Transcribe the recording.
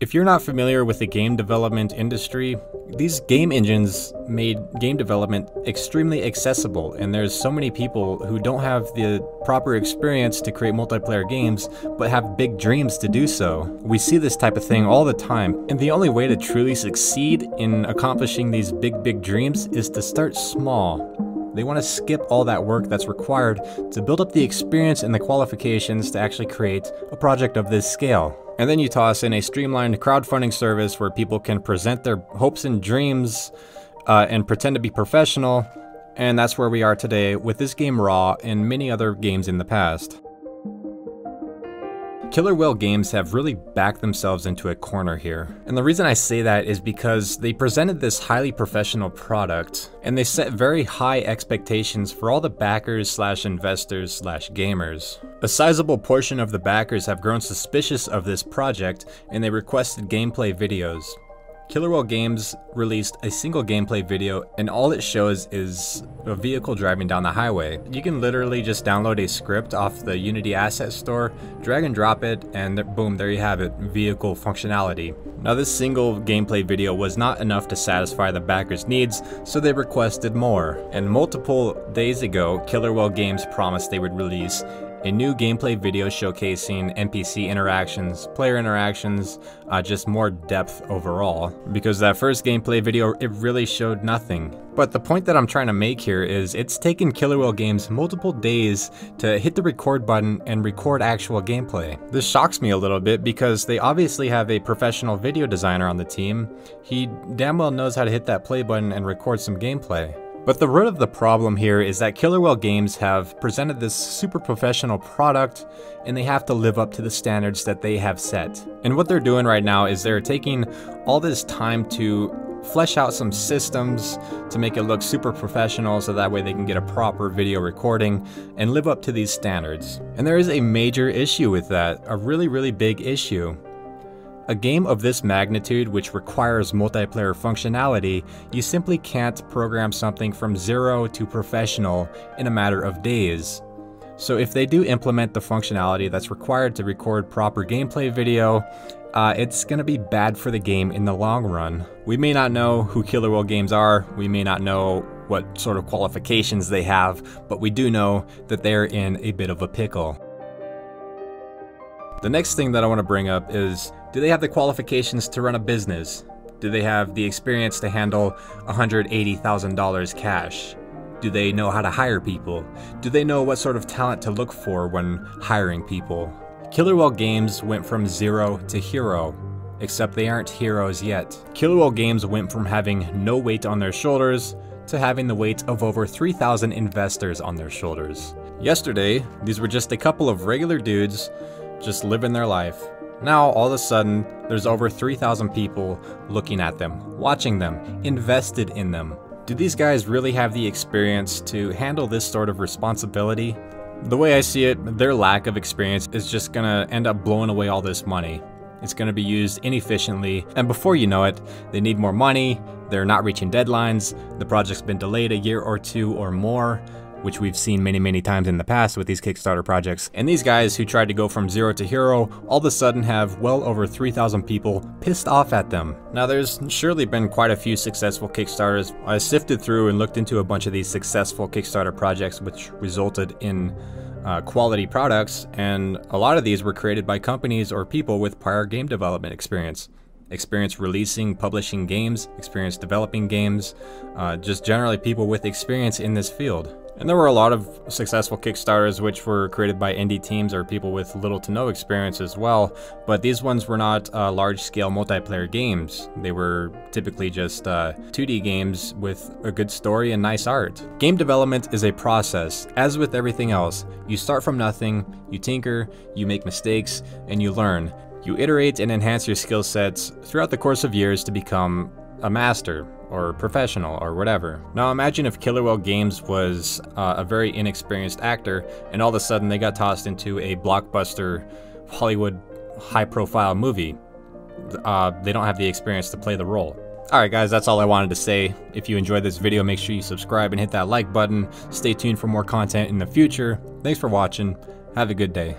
If you're not familiar with the game development industry, these game engines made game development extremely accessible, and there's so many people who don't have the proper experience to create multiplayer games, but have big dreams to do so. We see this type of thing all the time, and the only way to truly succeed in accomplishing these big dreams is to start small. They want to skip all that work that's required to build up the experience and the qualifications to actually create a project of this scale. And then you toss in a streamlined crowdfunding service where people can present their hopes and dreams and pretend to be professional, and that's where we are today with this game RAW and many other games in the past. Killer Whale Games have really backed themselves into a corner here. And the reason I say that is because they presented this highly professional product, and they set very high expectations for all the backers slash investors slash gamers. A sizable portion of the backers have grown suspicious of this project, and they requested gameplay videos. Killer Whale Games released a single gameplay video, and all it shows is a vehicle driving down the highway. You can literally just download a script off the Unity Asset Store, drag and drop it, and boom, there you have it, vehicle functionality. Now this single gameplay video was not enough to satisfy the backers' needs, so they requested more. And multiple days ago, Killer Whale Games promised they would release a new gameplay video showcasing NPC interactions, player interactions, just more depth overall. Because that first gameplay video, it really showed nothing. But the point that I'm trying to make here is it's taken Killer Whale Games multiple days to hit the record button and record actual gameplay. This shocks me a little bit because they obviously have a professional video designer on the team. He damn well knows how to hit that play button and record some gameplay. But the root of the problem here is that Killer Whale Games have presented this super professional product, and they have to live up to the standards that they have set. And what they're doing right now is they're taking all this time to flesh out some systems to make it look super professional so that way they can get a proper video recording and live up to these standards. And there is a major issue with that, a really big issue. A game of this magnitude, which requires multiplayer functionality, you simply can't program something from zero to professional in a matter of days. So if they do implement the functionality that's required to record proper gameplay video, it's going to be bad for the game in the long run. We may not know who Killer Whale Games are, we may not know what sort of qualifications they have, but we do know that they're in a bit of a pickle. The next thing that I want to bring up is, do they have the qualifications to run a business? Do they have the experience to handle $180,000 cash? Do they know how to hire people? Do they know what sort of talent to look for when hiring people? Killer Whale Games went from zero to hero, except they aren't heroes yet. Killer Whale Games went from having no weight on their shoulders to having the weight of over 3,000 investors on their shoulders. Yesterday, these were just a couple of regular dudes just living their life. Now, all of a sudden, there's over 3,000 people looking at them, watching them, invested in them. Do these guys really have the experience to handle this sort of responsibility? The way I see it, their lack of experience is just gonna end up blowing away all this money. It's gonna be used inefficiently, and before you know it, they need more money, they're not reaching deadlines, the project's been delayed a year or two or more, which we've seen many times in the past with these Kickstarter projects. And these guys who tried to go from zero to hero all of a sudden have well over 3,000 people pissed off at them. Now there's surely been quite a few successful Kickstarters. I sifted through and looked into a bunch of these successful Kickstarter projects which resulted in quality products, and a lot of these were created by companies or people with prior game development experience. Experience releasing, publishing games, experience developing games, just generally people with experience in this field. And there were a lot of successful Kickstarters which were created by indie teams or people with little to no experience as well, but these ones were not large-scale multiplayer games. They were typically just 2D games with a good story and nice art. Game development is a process. As with everything else, you start from nothing, you tinker, you make mistakes, and you learn. You iterate and enhance your skill sets throughout the course of years to become a master or professional or whatever. Now imagine if Killer Whale Games was a very inexperienced actor and all of a sudden they got tossed into a blockbuster Hollywood high-profile movie. They don't have the experience to play the role. Alright guys, that's all I wanted to say. If you enjoyed this video, make sure you subscribe and hit that like button. Stay tuned for more content in the future. Thanks for watching. Have a good day.